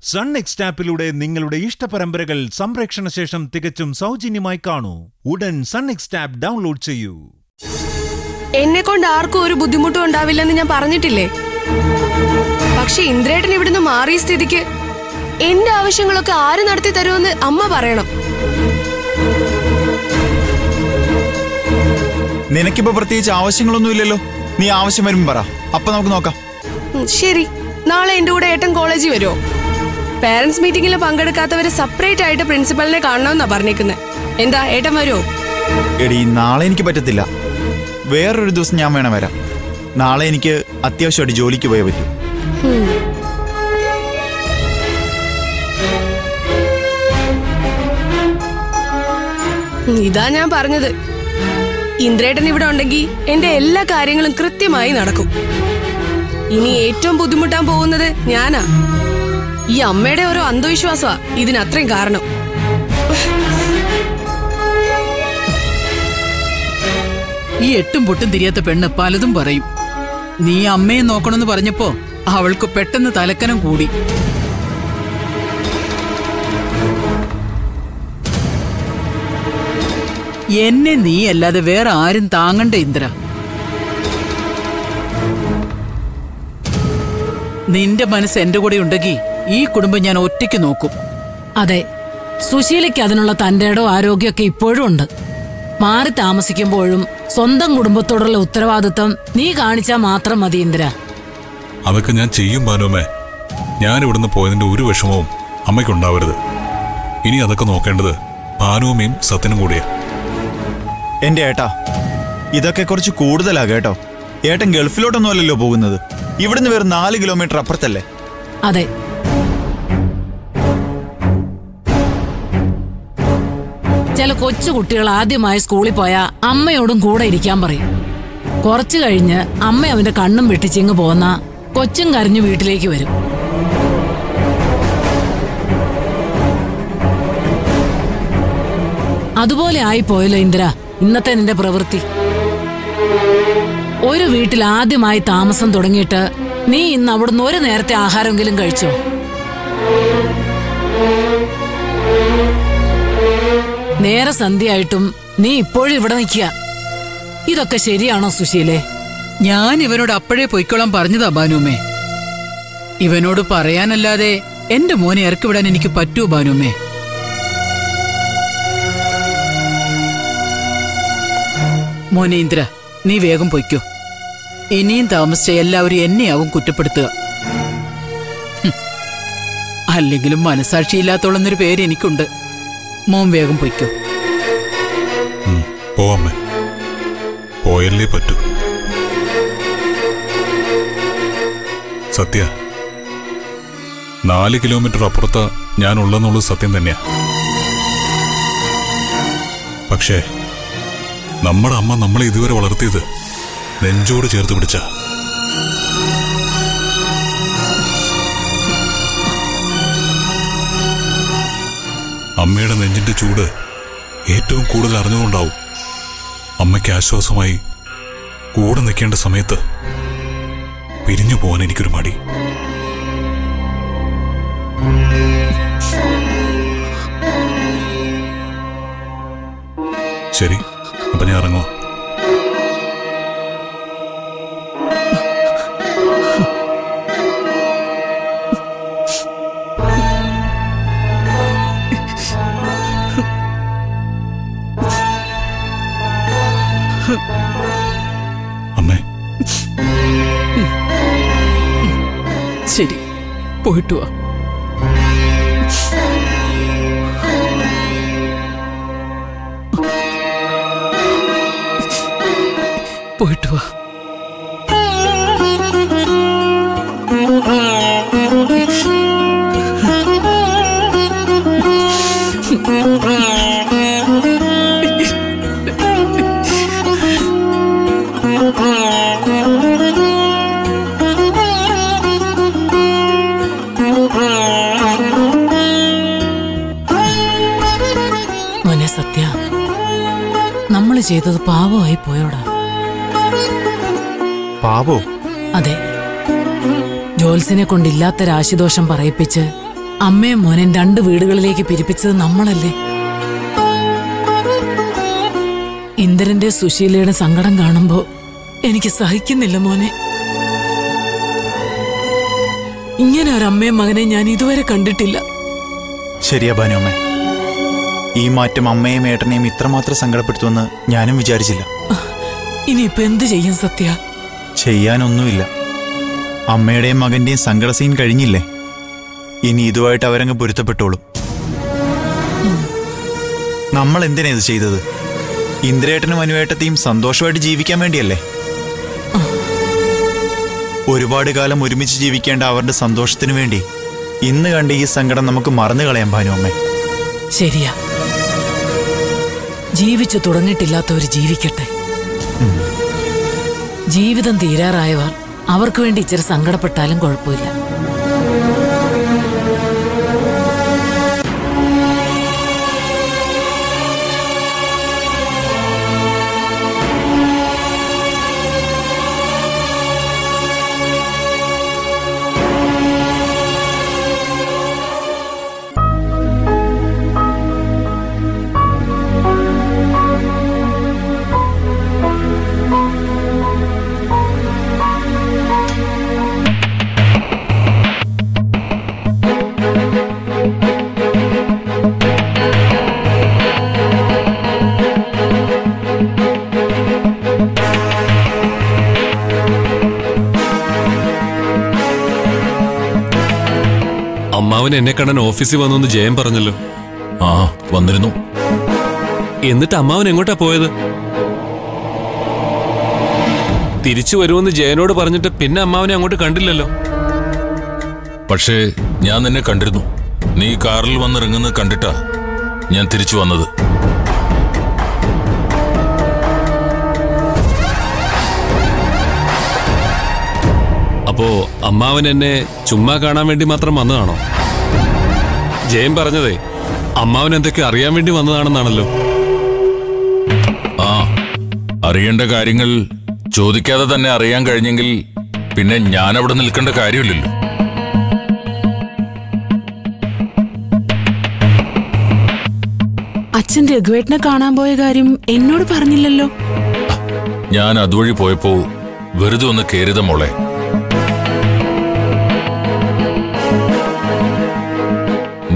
Sun next ആപ്പിലൂടെ നിങ്ങളുടെ ഇഷ്ടപരമ്പരകൾ സംപ്രേക്ഷണ ശേഷം തികച്ചും സൗജന്യമായി കാണൂ. ഉടൻ സൺ നെക്സ്റ്റ് ആപ്പ് ഡൗൺലോഡ് ചെയ്യൂ. എന്നെ കൊണ്ട് ആർക്കും ഒരു ബുദ്ധിമുട്ടും ഉണ്ടാവില്ലെന്ന് ഞാൻ പറഞ്ഞിട്ടില്ലേ? പക്ഷെ ഇന്ദ്രേട്ടൻ ഇവിടുന്ന് മാറിയ സ്ഥിതിക്ക് എന്റെ ആവശ്യങ്ങളൊക്കെ ആര് നടത്തി തരുമെന്ന് അമ്മ പറയണം. നിനക്കിപ്പോ പ്രത്യേകിച്ച് ആവശ്യങ്ങളൊന്നുമില്ലല്ലോ. നീ ആവശ്യം വരുമ്പോ പറ, അപ്പൊ നമുക്ക് നോക്കാം. ശരി, നാളെ എന്റെ കൂടെ ഏട്ടൻ കോളേജിൽ വരുമോ? പേരന്റ്സ് മീറ്റിംഗിൽ പങ്കെടുക്കാത്തവരെ സെപ്പറേറ്റ് ആയിട്ട് പ്രിൻസിപ്പലിനെ കാണണമെന്നാ പറഞ്ഞേക്കുന്നത്. എന്താ ഏട്ടൻ വരുമോ? എടി, നാളെ എനിക്ക് പറ്റത്തില്ല. വേറൊരു ദിവസം ഞാൻ വേണം വരാം. നാളെ എനിക്ക് അത്യാവശ്യമായിട്ട് ജോലിക്ക് പോയേ പറ്റൂ. ഇതാ ഞാൻ പറഞ്ഞത്, ഇന്ദ്രേട്ടൻ ഇവിടെ ഉണ്ടെങ്കിൽ എന്റെ എല്ലാ കാര്യങ്ങളും കൃത്യമായി നടക്കും. ഇനി ഏറ്റവും ബുദ്ധിമുട്ടാൻ പോകുന്നത് ഞാനാ. ഈ അമ്മയുടെ ഓരോ അന്ധവിശ്വാസമാ ഇതിനത്രയും കാരണം. ഈ എട്ടും പൊട്ടും തിരിയാത്ത പെണ്ണ് പലതും പറയും. നീ അമ്മയെ നോക്കണമെന്ന് പറഞ്ഞപ്പോ അവൾക്ക് പെട്ടെന്ന് തലക്കനം കൂടി. എന്നെ നീ അല്ലാതെ വേറെ ആരും താങ്ങണ്ട ഇന്ദ്ര. നിന്റെ മനസ്സ് എന്റെ കൂടെ ഉണ്ടെങ്കിൽ ഈ കുടുംബം ഞാൻ ഒറ്റയ്ക്ക് നോക്കും. അതെ, സുശീലയ്ക്ക് അതിനുള്ള തന്റെ ഇടവും ആരോഗ്യമൊക്കെ ഇപ്പോഴും ഉണ്ട്. മാറി താമസിക്കുമ്പോഴും സ്വന്തം കുടുംബത്തോടുള്ള ഉത്തരവാദിത്വം നീ കാണിച്ചാൽ മാത്രം മതി ഇന്ദ്ര. അതൊക്കെ ഞാൻ ചെയ്യും ഭാനുമേ. ഞാൻ ഇവിടുന്ന് പോയതിന്റെ ഒരു വിഷമവും അമ്മയ്ക്കുണ്ടാവരുത്. ഇനി അതൊക്കെ നോക്കേണ്ടത് ഭാനുമയും സത്യനും കൂടിയാ. എന്റെ ഏട്ടാ, ഇതൊക്കെ കുറച്ച് കൂടുതലാ കേട്ടോ. ഏട്ടൻ ഗൾഫിലോട്ടൊന്നും അല്ലല്ലോ പോകുന്നത്. ഇവിടുന്ന് വേറെ 4 കിലോമീറ്റർ അപ്പുറത്തല്ലേ? അതെ, ചില കൊച്ചു കുട്ടികൾ ആദ്യമായി സ്കൂളിൽ പോയാ അമ്മയോടും കൂടെ ഇരിക്കാൻ പറയും. കുറച്ചു കഴിഞ്ഞ് അമ്മ അവന്റെ കണ്ണും വെട്ടിച്ചിങ്ങ് പോന്ന കൊച്ചും കരഞ്ഞു വീട്ടിലേക്ക് വരും. അതുപോലെ ആയിപ്പോയല്ലോ ഇന്ദ്ര ഇന്നത്തെ നിന്റെ പ്രവൃത്തി. ഒരു വീട്ടിൽ ആദ്യമായി താമസം തുടങ്ങിയിട്ട് നീ ഇന്ന് അവിടുന്ന് ഒരു നേരത്തെ ആഹാരമെങ്കിലും കഴിച്ചോ? നേരെ സന്ധ്യയായിട്ടും നീ ഇപ്പോഴും ഇവിടെ നിൽക്കുക. ഇതൊക്കെ ശരിയാണോ സുശീലേ? ഞാൻ ഇവനോട് അപ്പോഴേ പൊയ്ക്കോളാൻ പറഞ്ഞതാ ഭാനുമേ. ഇവനോട് പറയാനല്ലാതെ എന്റെ മോനെ ഇറക്കിവിടാൻ എനിക്ക് പറ്റുമോ ഭാനുമേ? മോനെ ഇന്ദ്ര, നീ വേഗം പൊയ്ക്കോ. ഇനിയും താമസിച്ച എല്ലാവരും എന്നെയാവും കുറ്റപ്പെടുത്തുക. അല്ലെങ്കിലും മനസാക്ഷിയില്ലാത്തോളന്നൊരു പേര് എനിക്കുണ്ട്. മോൻ വേഗം പൊയ്ക്കോ. പോവാമ്മേ, പോയല്ലേ പറ്റൂ. സത്യ, 4 കിലോമീറ്റർ അപ്പുറത്താ ഞാനുള്ളെന്നുള്ളത് സത്യം തന്നെയാ. പക്ഷേ നമ്മുടെ അമ്മ നമ്മളെ ഇതുവരെ വളർത്തിയത് നെഞ്ചോട് ചേർത്ത് പിടിച്ച. അമ്മയുടെ നെഞ്ചിന്റെ ചൂട് ഏറ്റവും കൂടുതൽ അറിഞ്ഞുകൊണ്ടാവും അമ്മയ്ക്ക് ആശ്വാസമായി കൂടെ നിൽക്കേണ്ട സമയത്ത് പിരിഞ്ഞു പോകാൻ എനിക്കൊരു മടി. ശരി, അപ്പൊ ഞാൻ ഇറങ്ങോ? അമ്മേ, ശരി, പോയിട്ട് വാ. പോയിട്ട് വാ. മോനെ സത്യ, നമ്മൾ ചെയ്തത് പാവമായി പോയോടാ. പാവോ? അതെ, ജോത്സ്യനെ കൊണ്ടില്ലാത്ത രാശിദോഷം പറയിപ്പിച്ച് അമ്മയും മോനെ 2 വീടുകളിലേക്ക് പിരിപ്പിച്ചത് നമ്മളല്ലേ? ഇന്ദ്രന്റെ സുശീലയുടെ സങ്കടം കാണുമ്പോ എനിക്ക് സഹിക്കുന്നില്ല മോനെ. ഇങ്ങനെ ഒരു അമ്മയും മകനെ ഞാൻ ഇതുവരെ കണ്ടിട്ടില്ല. ശരിയാ ഭാനുമ്മ, ഈ മാറ്റം അമ്മയും ഏട്ടനെയും ഇത്രമാത്രം സങ്കടപ്പെടുത്തുമെന്ന് ഞാനും വിചാരിച്ചില്ല. ഇനിയിപ്പോ എന്ത് ചെയ്യും സത്യ? ചെയ്യാനൊന്നുമില്ല. അമ്മയുടെയും മകന്റെയും സങ്കട സീൻ കഴിഞ്ഞില്ലേ, ഇനി ഇതുമായിട്ട് അവരങ്ങ് പൊരുത്തപ്പെട്ടോളും. നമ്മൾ എന്തിനാ ഇത് ചെയ്തത്? ഇന്ദ്രേട്ടനും അനുവേട്ടത്തെയും സന്തോഷമായിട്ട് ജീവിക്കാൻ വേണ്ടിയല്ലേ? ഒരുപാട് കാലം ഒരുമിച്ച് ജീവിക്കേണ്ട അവരുടെ സന്തോഷത്തിനു വേണ്ടി ഇന്ന് കണ്ട ഈ സങ്കടം നമുക്ക് മറന്നു കളയാം ഭാനുമ്മേ. ശരിയാ, ജീവിച്ചു തുടങ്ങിയിട്ടില്ലാത്തവർ ജീവിക്കട്ടെ. ജീവിതം തീരാറായവർ അവർക്ക് വേണ്ടി ഇച്ചിരി സങ്കടപ്പെട്ടാലും കുഴപ്പമില്ല. അമ്മാവൻ എന്നെ കാണാൻ ഓഫീസിൽ വന്നു ജയൻ പറഞ്ഞല്ലോ. ആ വന്നിരുന്നു. എന്നിട്ട് അമ്മാവൻ എങ്ങോട്ടാ പോയത്? തിരിച്ചു വരുമെന്ന് ജയനോട് പറഞ്ഞിട്ട് പിന്നെ അമ്മാവനെ അങ്ങോട്ട് കണ്ടില്ലല്ലോ. പക്ഷേ ഞാൻ നിന്നെ കണ്ടിരുന്നു. നീ കാറിൽ വന്നിറങ്ങുന്നത് കണ്ടിട്ടാ ഞാൻ തിരിച്ചു വന്നത്. അപ്പോ അമ്മാവൻ എന്നെ ചുമ്മാ കാണാൻ വേണ്ടി മാത്രം വന്നതാണോ? ജയൻ പറഞ്ഞതേ അമ്മാവൻ എന്തൊക്കെ അറിയാൻ വേണ്ടി വന്നതാണെന്നാണല്ലോ. ആ, അറിയേണ്ട കാര്യങ്ങൾ ചോദിക്കാതെ തന്നെ അറിയാൻ കഴിഞ്ഞെങ്കിൽ പിന്നെ ഞാൻ അവിടെ നിൽക്കേണ്ട കാര്യമില്ലല്ലോ. അച്ഛൻ രഘുവേട്ടനെ കാണാൻ പോയ കാര്യം എന്നോട് പറഞ്ഞില്ലല്ലോ. ഞാൻ അതുവഴി പോയപ്പോ വെറുതെ ഒന്ന് കേറിത മോളെ.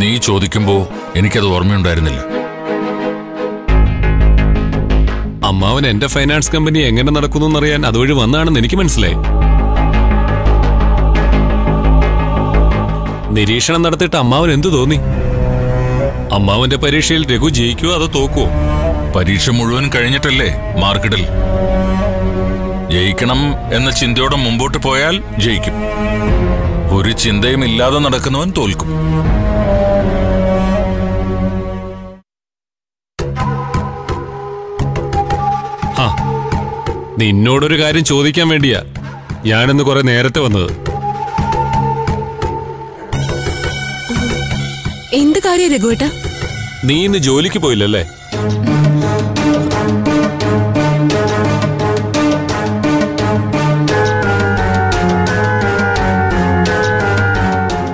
നീ ചോദിക്കുമ്പോ എനിക്കത് ഓർമ്മയുണ്ടായിരുന്നില്ല. അമ്മാവൻ എന്റെ ഫൈനാൻസ് കമ്പനി എങ്ങനെ നടക്കുന്നു എന്നറിയാൻ അതുവഴി വന്നാണെന്ന് എനിക്ക് മനസ്സിലായി. നിരീക്ഷണം നടത്തിയിട്ട് അമ്മാവൻ എന്തു തോന്നി? അമ്മാവന്റെ പരീക്ഷയിൽ രഘു ജയിക്കുവോ അതോ തോക്കുവോ? പരീക്ഷ മുഴുവൻ കഴിഞ്ഞിട്ടല്ലേ മാർക്കിടൽ. ജയിക്കണം എന്ന ചിന്തയോടെ മുമ്പോട്ട് പോയാൽ ജയിക്കും. ഒരു ചിന്തയും ഇല്ലാതെ നടക്കുന്നവൻ തോൽക്കും. നിന്നോടൊരു കാര്യം ചോദിക്കാൻ വേണ്ടിയാ ഞാനിന്ന് കുറെ നേരത്തെ വന്നത്. എന്ത് കാര്യം രഘുവേട്ട? നീ ഇന്ന് ജോലിക്ക് പോയില്ലല്ലേ?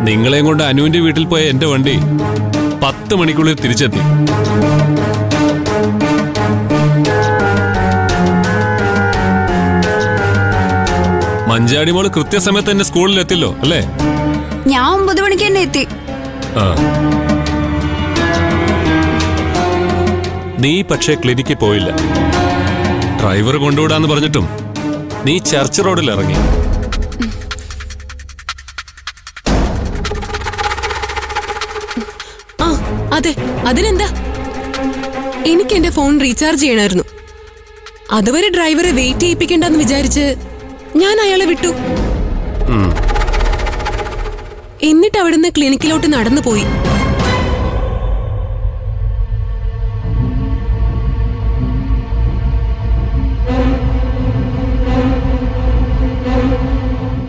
നിങ്ങളെയും കൊണ്ട് അനുവിന്റെ വീട്ടിൽ പോയ എന്റെ വണ്ടി 10 മണിക്കുള്ളിൽ തിരിച്ചെത്തി. മഞ്ചാടി മോള് കൃത്യസമയത്ത് തന്നെ സ്കൂളിൽ എത്തില്ലോ അല്ലേ? ഞാൻ 9 മണിക്ക് തന്നെ എത്തി. നീ പക്ഷേ ക്ലിനിക്കിൽ പോയില്ല. ഡ്രൈവർ കൊണ്ടുവിടാന്ന് പറഞ്ഞിട്ടും നീ ചർച്ച് റോഡിൽ ഇറങ്ങി. അതെ, അതിനെന്താ? എനിക്ക് എന്റെ ഫോൺ റീചാർജ് ചെയ്യണമായിരുന്നു. അതുവരെ ഡ്രൈവറെ വെയിറ്റ് ചെയ്യിപ്പിക്കണ്ടെന്ന് വിചാരിച്ച് ഞാൻ അയാളെ വിട്ടു. എന്നിട്ട് അവിടുന്ന് ക്ലിനിക്കിലോട്ട് നടന്നു പോയി.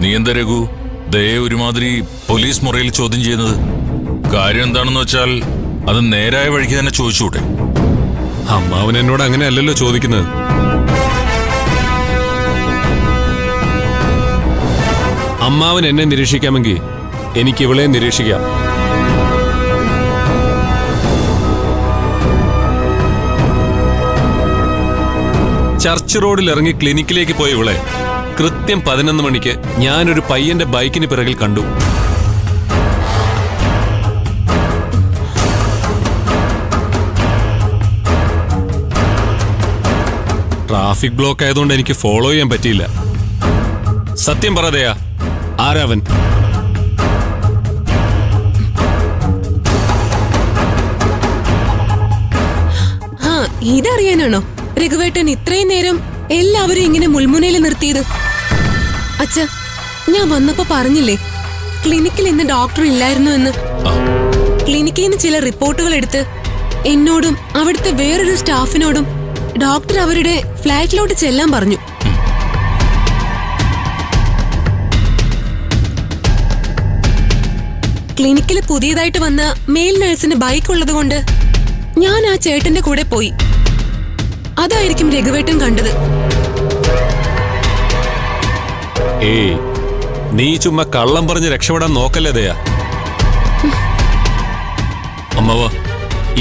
നീ എന്താ രഘു ദേ ഒരുമാതിരി പോലീസ് മുറിയിൽ ചോദ്യം ചെയ്യുന്നത്? കാര്യം എന്താണെന്ന് വെച്ചാൽ അത് നേരായ വഴിക്ക് തന്നെ ചോദിച്ചൂടെ? അമ്മാവൻ എന്നോട് അങ്ങനെ അല്ലല്ലോ ചോദിക്കുന്നത്. അമ്മാവൻ എന്നെ നിരീക്ഷിക്കാമെങ്കിൽ എനിക്ക് ഇവളെ നിരീക്ഷിക്കാം. ചർച്ച് റോഡിൽ ഇറങ്ങി ക്ലിനിക്കിലേക്ക് പോയ ഇവളെ കൃത്യം 11 മണിക്ക് ഞാനൊരു പയ്യന്റെ ബൈക്കിന് പിറകിൽ കണ്ടു. ട്രാഫിക് ബ്ലോക്ക് ആയതുകൊണ്ട് എനിക്ക് ഫോളോ ചെയ്യാൻ പറ്റിയില്ല. സത്യം പറതയാ, ആരാവൻ? ഇതറിയാനാണോ രഘുവേട്ടൻ ഇത്രയും നേരം എല്ലാവരും ഇങ്ങനെ മുൾമുനയിൽ നിർത്തിയത്? അച്ഛ, ഞാൻ വന്നപ്പോ പറഞ്ഞില്ലേ ക്ലിനിക്കിൽ ഇന്ന് ഡോക്ടർ ഇല്ലായിരുന്നു എന്ന്. ക്ലിനിക്കിൽ നിന്ന് ചില റിപ്പോർട്ടുകൾ എടുത്ത് എന്നോടും അവിടുത്തെ വേറൊരു സ്റ്റാഫിനോടും ഡോക്ടർ അവരുടെ ഫ്ലാറ്റിലോട്ട് ചെല്ലാൻ പറഞ്ഞു. ക്ലിനിക്കിൽ പുതിയതായിട്ട് വന്ന മെയിൽ നഴ്സിന് ബൈക്ക് ഉള്ളതുകൊണ്ട് ഞാൻ ആ ചേട്ടന്റെ കൂടെ പോയി. അതായിരിക്കും രഘുവേട്ടൻ കണ്ടത്. ഏയ്, നീ ചുമ്മാ കള്ളം പറഞ്ഞ് രക്ഷപ്പെടാൻ നോക്കല്ലേ ദയാ. അമ്മവ,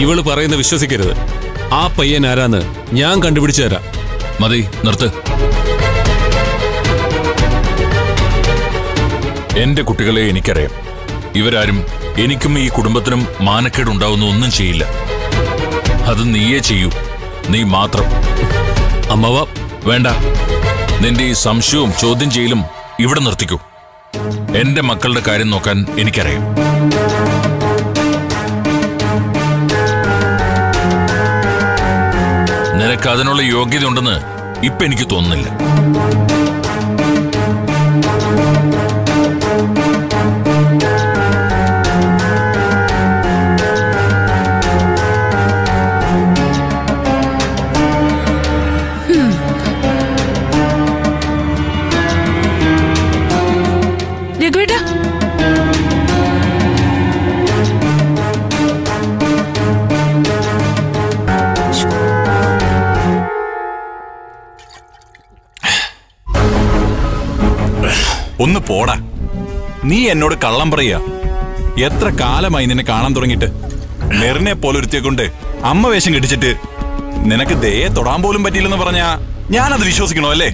ഇവള് പറയുന്ന വിശ്വസിക്കരുത്. ആ പയ്യൻ ആരാന്ന് ഞാൻ കണ്ടുപിടിച്ചു തരാം. മതി, നിർത്ത്. എന്റെ കുട്ടികളെ എനിക്കറിയാം. ഇവരാരും എനിക്കും ഈ കുടുംബത്തിനും മാനക്കേടുണ്ടാവുന്ന ഒന്നും ചെയ്യില്ല. അത് നീയേ ചെയ്യൂ, നീ മാത്രം. അമ്മവ, വേണ്ട. നിന്റെ ഈ സംശയവും ചോദ്യം ചെയ്യലും ഇവിടെ നിർത്തിക്കൂ. എന്റെ മക്കളുടെ കാര്യം നോക്കാൻ എനിക്കറിയാം. നിനക്ക് അതിനുള്ള യോഗ്യത ഉണ്ടെന്ന് ഇപ്പൊ എനിക്ക് തോന്നുന്നില്ല. രഘുവേട്ടാ, ഒന്ന് പോടാ. നീ എന്നോട് കള്ളം പറയാ. എത്ര കാലമായി നിന്നെ കാണാൻ തുടങ്ങിയിട്ട്. മെറിനെ പോലൊരുത്തിയെ കൊണ്ട് അമ്മ വേഷം കെട്ടിച്ചിട്ട് നിനക്ക് ദയെ തൊടാൻ പോലും പറ്റിയില്ലെന്ന് പറഞ്ഞാ ഞാനത് വിശ്വസിക്കണോ? അല്ലേ?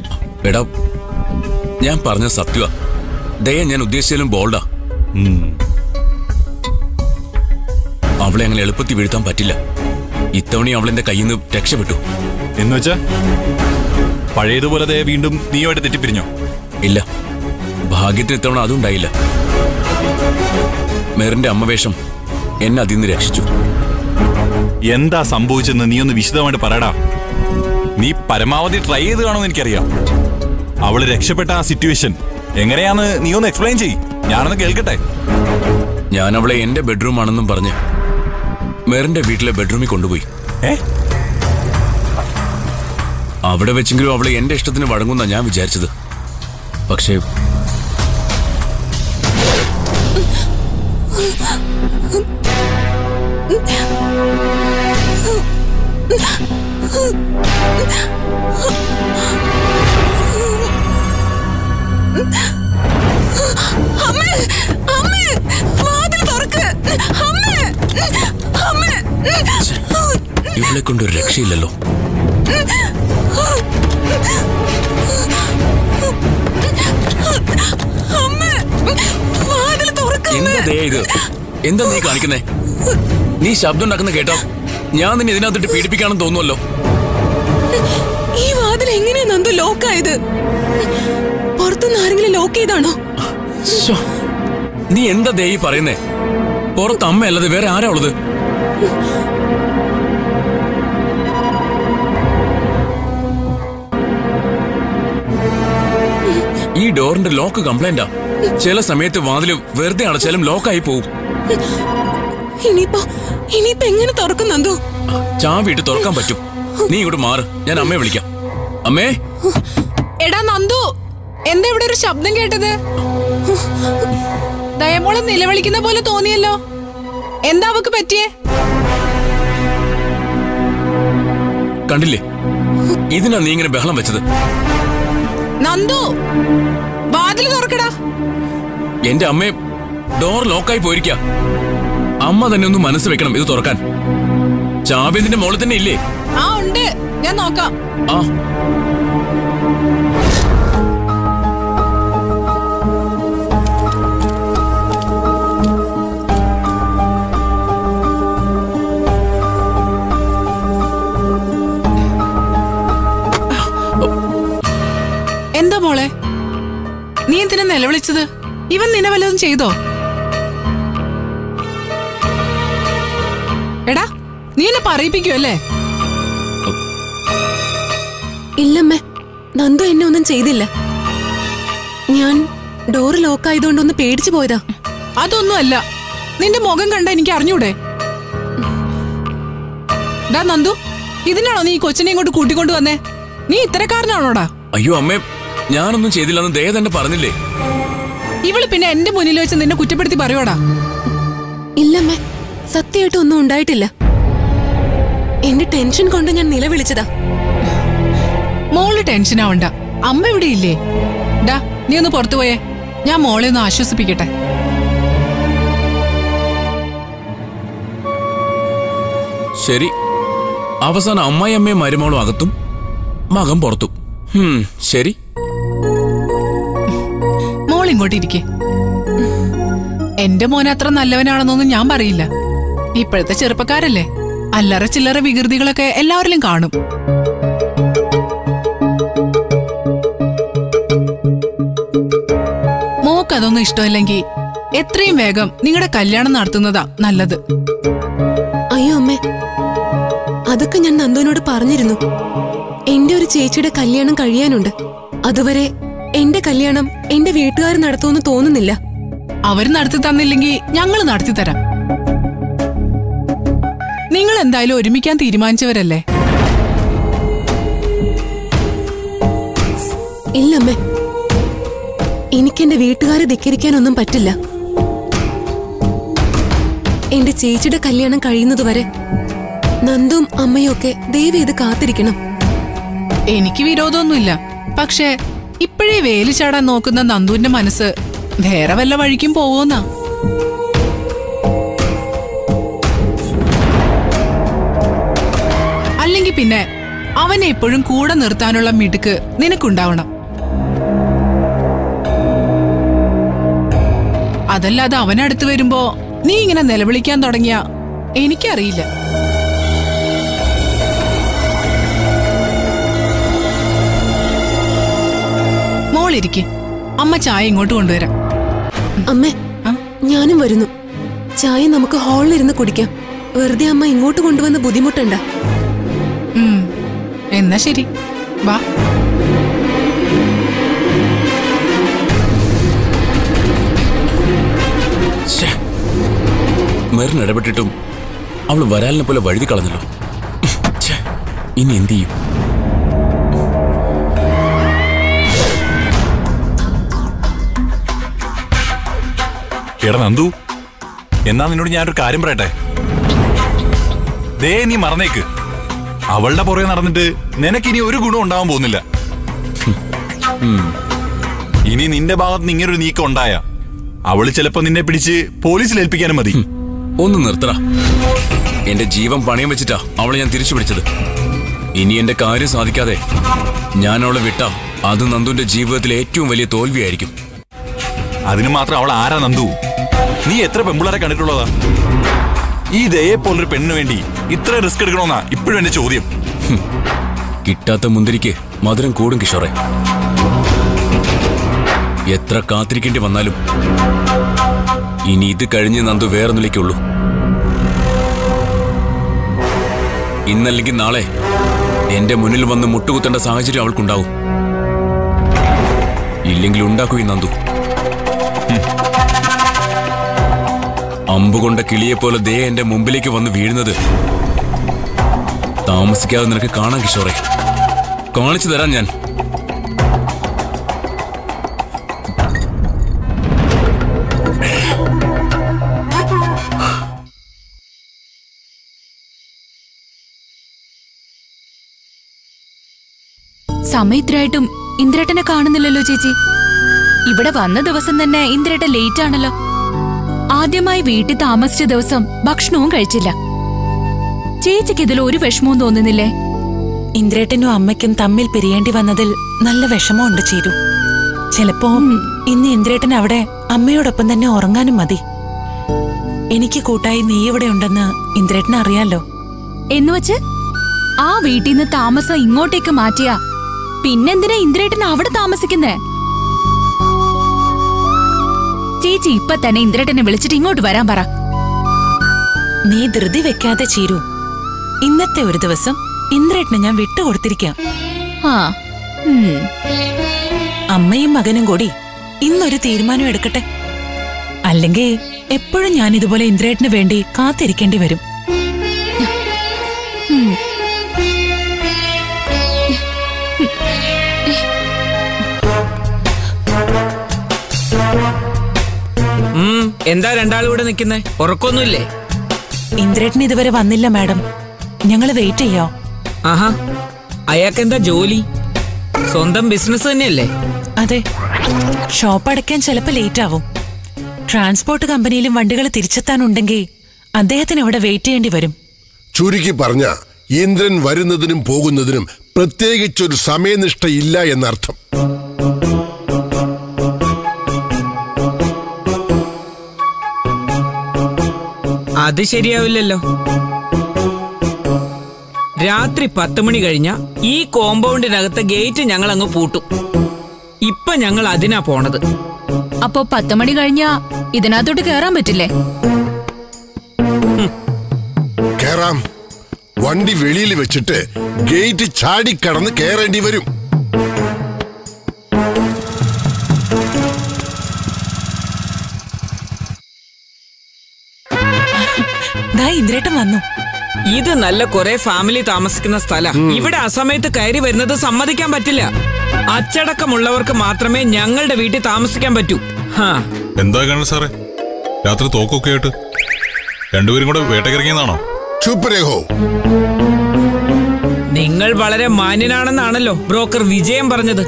എടാ, ഞാൻ പറഞ്ഞ സത്യവാ. ദയ ഞാൻ ഉദ്ദേശിച്ചാലും ബോൾഡാ. അവളെ അങ്ങനെ എളുപ്പത്തിൽ വീഴ്ത്താൻ പറ്റില്ല. ഇത്തവണ അവളെന്റെ കയ്യിൽ നിന്ന് രക്ഷപ്പെട്ടു. എന്നുവെച്ചാ പഴയതുപോലെ ദയ വീണ്ടും നീയുമായിട്ട് തെറ്റിപ്പിരിഞ്ഞോ? ഇല്ല, ഭാഗ്യത്തിന് ഇത്തവണ അതും ഉണ്ടായില്ല. മെറിന്റെ അമ്മവേഷം എന്നെ അതിൽ നിന്ന് രക്ഷിച്ചു. എന്താ സംഭവിച്ചെന്ന് നീ ഒന്ന് വിശദമായിട്ട് പറയടാ. നീ പരമാവധി ട്രൈ ചെയ്ത് കാണുമെന്ന് എനിക്കറിയാം. അവള് രക്ഷപ്പെട്ട ആ സിറ്റുവേഷൻ എങ്ങനെയാന്ന് നീ ഒന്ന് എക്സ്പ്ലെയിൻ ചെയ്യ്. ഞാനൊന്ന് കേൾക്കട്ടെ. ഞാൻ അവളെ എന്റെ ബെഡ്റൂം ആണെന്നും പറഞ്ഞ് മെറിന്റെ വീട്ടിലെ ബെഡ്റൂമിൽ കൊണ്ടുപോയി. അവിടെ വെച്ചെങ്കിലും അവളെ എന്റെ ഇഷ്ടത്തിന് വഴങ്ങുന്ന ഞാൻ വിചാരിച്ചത്. പക്ഷേ ഇവളെ കൊണ്ടൊരു രക്ഷയില്ലല്ലോ. എന്താ ഇത്? എന്താ നീ കാണിക്കുന്നേ? നീ ശബ്ദം ഉണ്ടാക്കുന്ന കേട്ടോ ഞാൻ നിന്നെ ഇതിനകത്തിട്ട് പീഡിപ്പിക്കാണെന്ന് തോന്നുമല്ലോ. ഈ വാതിൽ എങ്ങനെയാ നന്ദു ലോക്കായത്? പുറത്തുനിന്ന് ആരെങ്കിലും ലോക്ക് ചെയ്താണോ? നീ എന്താ ദേയി പറയുന്നേ? പുറത്ത് അമ്മയല്ലാതെ വേറെ ആരാ ഉള്ളത്? ഈ ഡോറിന്റെ ലോക്ക് കംപ്ലൈന്റാ. ചില സമയത്ത് വാതില് വെറുതെ അടച്ചാലും ലോക്കായി പോവും. ഇനിയിപ്പോ എങ്ങനെ തുറക്കും നന്ദു? ചാവിട്ട് തുറക്കാൻ പറ്റും. നീ ഇങ്ങോട്ട് മാറ്, ഞാൻ അമ്മയെ വിളിക്കാം. അമ്മേ. എടാ നന്ദു, എന്താ ഇവിടെ ഒരു ശബ്ദം കേട്ടത്? ദയമോളെ നിലവിളിക്കുന്ന പോലെ തോന്നിയല്ലോ. എന്താ അവക്ക് പറ്റിയേ? കണ്ടില്ലേ, ഇതിനാ നീ ഇങ്ങനെ ബഹളം വെച്ചത്. നന്ദു, വാതിൽ തുറക്കടാ. എന്റെ അമ്മേ, ഡോർ ലോക്കായി പോയിരിക്ക. അമ്മ തന്നെ ഒന്ന് മനസ്സ് വെക്കണം ഇത് തുറക്കാൻ. ചാവി ഇതിന്റെ മോളിൽ തന്നെ ഇല്ലേ? ആ ഉണ്ട്, ഞാൻ നോക്കാം. ആ എന്താ മോളെ, നീ എന്തിനാ നിലവിളിച്ചത്? ഇവൻ നിന്നെ വല്ലതും ചെയ്തോ? എടാ, നീ എന്നെ പറയിപ്പിക്കുമല്ലേ? ഇല്ലമ്മേ, നന്ദു എന്നെ ഒന്നും ചെയ്തില്ല. ഞാൻ ഡോറ് ലോക്കായതുകൊണ്ടൊന്ന് പേടിച്ചു പോയതാ. അതൊന്നുമല്ല, നിന്റെ മുഖം കണ്ട എനിക്ക് അറിഞ്ഞൂടെ? ഡാ നന്ദു, ഇതിനാണോ നീ ഈ കൊച്ചിനെ ഇങ്ങോട്ട് കൂട്ടിക്കൊണ്ടു വന്നേ? നീ ഇത്തരക്കാരനാണോടാ? അയ്യോ അമ്മേ, ഞാനൊന്നും ചെയ്തില്ലെന്ന് ദയ തന്നെ പറഞ്ഞില്ലേ? ഇവള് പിന്നെ എന്റെ മുന്നിൽ വെച്ച് നിന്നെ കുറ്റപ്പെടുത്തി പറയോടാ? ഇല്ലമ്മേ, സത്യമായിട്ട് ഒന്നും ഉണ്ടായിട്ടില്ല. എന്റെ ടെൻഷൻ കൊണ്ട് ഞാൻ നിലവിളിച്ചതാ. മോള് ടെൻഷൻ ആവണ്ട, അമ്മ ഇവിടെ ഇല്ലേ? ഡാ, നീ ഒന്ന് പുറത്തു പോയേ, ഞാൻ മോളെ ഒന്ന് ആശ്വസിപ്പിക്കട്ടെ. ശരി, അവസാനം അമ്മായിയമ്മയും മരുമോളും അകത്തും മകൻ പുറത്തും. ശരി, മോൾ ഇങ്ങോട്ട് ഇരിക്കേ. എന്റെ മോൻ അത്ര നല്ലവനാണെന്നൊന്നും ഞാൻ പറയില്ല. ഇപ്പോഴത്തെ ചെറുപ്പക്കാരല്ലേ, അല്ലറ ചില്ലറ വികൃതികളൊക്കെ എല്ലാവരിലും കാണും. മോക്കതൊന്നും ഇഷ്ടമല്ലെങ്കിൽ എത്രയും വേഗം നിങ്ങളുടെ കല്യാണം നടത്തുന്നതാ നല്ലത്. അയ്യോ അമ്മേ, അതൊക്കെ ഞാൻ നന്ദുവിനോട് പറഞ്ഞിരുന്നു. എന്റെ ഒരു ചേച്ചിയുടെ കല്യാണം കഴിയാനുണ്ട്. അതുവരെ എന്റെ കല്യാണം എന്റെ വീട്ടുകാർ നടത്തുമെന്ന് തോന്നുന്നില്ല. അവര് നടത്തി തന്നില്ലെങ്കിൽ ഞങ്ങൾ നടത്തി തരാം. നിങ്ങൾ എന്തായാലും ഒരുമിക്കാൻ തീരുമാനിച്ചവരല്ലേ? ഇല്ലമ്മേ, എനിക്കെന്റെ വീട്ടുകാരെ ധിക്കരിക്കാനൊന്നും പറ്റില്ല. എന്റെ ചേച്ചിയുടെ കല്യാണം കഴിയുന്നതുവരെ നന്ദും അമ്മയും ഒക്കെ ദയവ് ഇത് കാത്തിരിക്കണം. എനിക്ക് വിരോധമൊന്നുമില്ല. പക്ഷേ ഇപ്പോഴേ വേലി ചാടാൻ നോക്കുന്ന നന്ദുവിന്റെ മനസ്സ് വേറെ വല്ല വഴിക്കും പോവോന്നാ. അല്ലെങ്കിൽ പിന്നെ അവനെ എപ്പോഴും കൂടെ നിർത്താനുള്ള മിടുക്ക് നിനക്കുണ്ടാവണം. അതല്ലാതെ അവനടുത്ത് വരുമ്പോ നീ ഇങ്ങനെ നിലവിളിക്കാൻ തുടങ്ങിയ എനിക്കറിയില്ല. മോളിരിക്കെ, അമ്മ ചായ ഇങ്ങോട്ട് കൊണ്ടുവരാം. അമ്മേ, ഞാനും വരുന്നു. ചായ നമുക്ക് ഹാളിലിരുന്ന് കുടിക്കാം. വെറുതെ അമ്മ ഇങ്ങോട്ട് കൊണ്ടുവന്ന് ബുദ്ധിമുട്ടണ്ട. എന്നാ ശരി, വാ. മെറിന് ഇടപെട്ടിട്ടും അവള് വരാലിനെ പോലെ വഴുതി കളഞ്ഞല്ലോ. ഇനി എന്ത് ചെയ്യും? എടാ നന്ദു, എന്നാ നിന്നോട് ഞാനൊരു കാര്യം പറയട്ടെ. ദേ, നീ മറന്നേക്ക്. അവളുടെ പുറകെ നടന്നിട്ട് നിനക്കിനി ഒരു ഗുണം ഉണ്ടാവാൻ പോകുന്നില്ല. ഇനി നിന്റെ ഭാഗത്ത് നിന്ന് ഇങ്ങനൊരു നീക്കം ഉണ്ടായ അവള് ചിലപ്പോ നിന്നെ പിടിച്ച് പോലീസിൽ ഏൽപ്പിക്കാനും മതി. ഒന്ന് നിർത്തറ. എന്റെ ജീവൻ പണയം വെച്ചിട്ടാ അവളെ ഞാൻ തിരിച്ചു പിടിച്ചത്. ഇനി എന്റെ കാര്യം സാധിക്കാതെ ഞാൻ അവളെ വിട്ടാ അത് നന്ദുവിന്റെ ജീവിതത്തിലെ ഏറ്റവും വലിയ തോൽവിയായിരിക്കും. അതിന് മാത്രം അവൾ ആരാ നന്ദു? നീ എത്ര പെമ്പിളരെ കണ്ടിട്ടുള്ളതാ? ഈ ദയെ പോലൊരു പെണ്ണിന് വേണ്ടി ഇത്ര റിസ്ക് എടുക്കണമെന്നാ ഇപ്പോഴും എന്റെ ചോദ്യം. കിട്ടാത്ത മുന്തിരിക്ക് മധുരം കൂടും കിഷോറെ. എത്ര കാത്തിരിക്കേണ്ടി വന്നാലും ഇനി ഇത് കഴിഞ്ഞ് നന്ദു വേറൊന്നിലേക്കുള്ളൂ. ഇന്നല്ലെങ്കിൽ നാളെ എന്റെ മുന്നിൽ വന്ന് മുട്ടുകുത്തേണ്ട സാഹചര്യം അവൾക്കുണ്ടാവും. ഇല്ലെങ്കിൽ ഉണ്ടാക്കൂ ഈ നന്ദു. അമ്പുകൊണ്ട കിളിയെപ്പോലെ ദേ എന്റെ മുമ്പിലേക്ക് വന്ന് വീഴുന്നത് താമസിക്കാതെ നിനക്ക് കാണാം കിഷോറെ. കാണിച്ചു തരാം ഞാൻ. സമയത്തിനായിട്ടും ഇന്ദ്രേട്ടനെ കാണുന്നില്ലല്ലോ ചേച്ചി. ഇവിടെ വന്ന ദിവസം തന്നെ ഇന്ദ്രേട്ടൻ ലേറ്റ് ആണല്ലോ. ആദ്യമായി വീട്ടിൽ താമസിച്ച ദിവസം ഭക്ഷണവും കഴിച്ചില്ല. ചേച്ചിക്ക് ഇതിൽ ഒരു വിഷമവും തോന്നുന്നില്ലേ? ഇന്ദ്രേട്ടനും അമ്മയ്ക്കും തമ്മിൽ പിരിയേണ്ടി വന്നതിൽ നല്ല വിഷമമുണ്ട് ചീരു. ചിലപ്പോ ഇന്ന് ഇന്ദ്രേട്ടൻ അവിടെ അമ്മയോടൊപ്പം തന്നെ ഉറങ്ങാനും മതി. എനിക്ക് കൂട്ടായി നീ ഇവിടെ ഉണ്ടെന്ന് ഇന്ദ്രേട്ടൻ അറിയാലോ. എന്നുവച്ച് ആ വീട്ടിൽ നിന്ന് താമസം ഇങ്ങോട്ടേക്ക് മാറ്റിയാ പിന്നെന്തിനാ ഇന്ദ്രേട്ടൻ അവിടെ താമസിക്കുന്നേ? ചേച്ചി ഇപ്പൊ തന്നെ ഇന്ദ്രേട്ടനെ വിളിച്ചിട്ട് ഇങ്ങോട്ട് വരാൻ പറ. നീ ധൃതി വെക്കാതെ ചീരു. ഇന്നത്തെ ഒരു ദിവസം ഇന്ദ്രേട്ടനെ ഞാൻ വിട്ടുകൊടുത്തിരിക്കാം. അമ്മയും മകനും കൂടി ഇന്നൊരു തീരുമാനം എടുക്കട്ടെ. അല്ലെങ്കിൽ എപ്പോഴും ഞാൻ ഇതുപോലെ ഇന്ദ്രേട്ടന് വേണ്ടി കാത്തിരിക്കേണ്ടി വരും. എന്താ രണ്ടാളും ഇവിടെ നിൽക്കുന്നേ? ഉറക്കൊന്നുമില്ലേ? ഇന്ദ്രേട്ടൻ ഇതുവരെ വന്നില്ല മാഡം. ഞങ്ങള് വെയിറ്റ് ചെയ്യാം. ആഹാ, അയാൾക്ക് എന്താ ജോലി? സ്വന്തം ബിസിനസ് തന്നെയല്ലേ? അതെ, ഷോപ്പ് അടയ്ക്കാൻ ചിലപ്പോ ലേറ്റ് ആവും. ട്രാൻസ്പോർട്ട് കമ്പനിയിലും വണ്ടികൾ തിരിച്ചെത്താനുണ്ടെങ്കിൽ അദ്ദേഹത്തിന് അവിടെ വെയിറ്റ് ചെയ്യേണ്ടി വരും. ചുരുക്കി പറഞ്ഞ ഇന്ദ്രൻ വരുന്നതിനും പോകുന്നതിനും പ്രത്യേകിച്ചൊരു സമയനിഷ്ഠയില്ല എന്നർത്ഥം. അത് ശരിയാവില്ലല്ലോ. രാത്രി 10 മണി കഴിഞ്ഞ ഈ കോമ്പൗണ്ടിനകത്തെ ഗേറ്റ് ഞങ്ങൾ അങ്ങ് പൂട്ടും. ഇപ്പൊ ഞങ്ങൾ അതിനാ പോണത്. അപ്പോ 10 മണി കഴിഞ്ഞാ ഇതിനകത്തോട്ട് കേറാൻ പറ്റില്ലേ? കേറാം. വണ്ടി വെളിയിൽ വെച്ചിട്ട് ഗേറ്റ് ചാടിക്കടന്ന് കേറേണ്ടി വരും. ഇന്ദ്രേട്ടൻ വന്നു. ഇത് നല്ല കുറെ ഫാമിലി താമസിക്കുന്ന സ്ഥലം. ഇവിടെ അസമയത്ത് കയറി വരുന്നത് സമ്മതിക്കാൻ പറ്റില്ല. അച്ചടക്കമുള്ളവർക്ക് മാത്രമേ ഞങ്ങളുടെ വീട്ടിൽ താമസിക്കാൻ പറ്റൂ. എന്താ കാണും സാറേ, രാത്രി തോക്കൊക്കെ ആയിട്ട് രണ്ടുപേരും കൂടെ വേട്ടക്കിറങ്ങിയതാണോ? ചുപ്പരേഹോ, നിങ്ങൾ വളരെ മാന്യനാണെന്നാണല്ലോ ബ്രോക്കർ വിജയം പറഞ്ഞത്.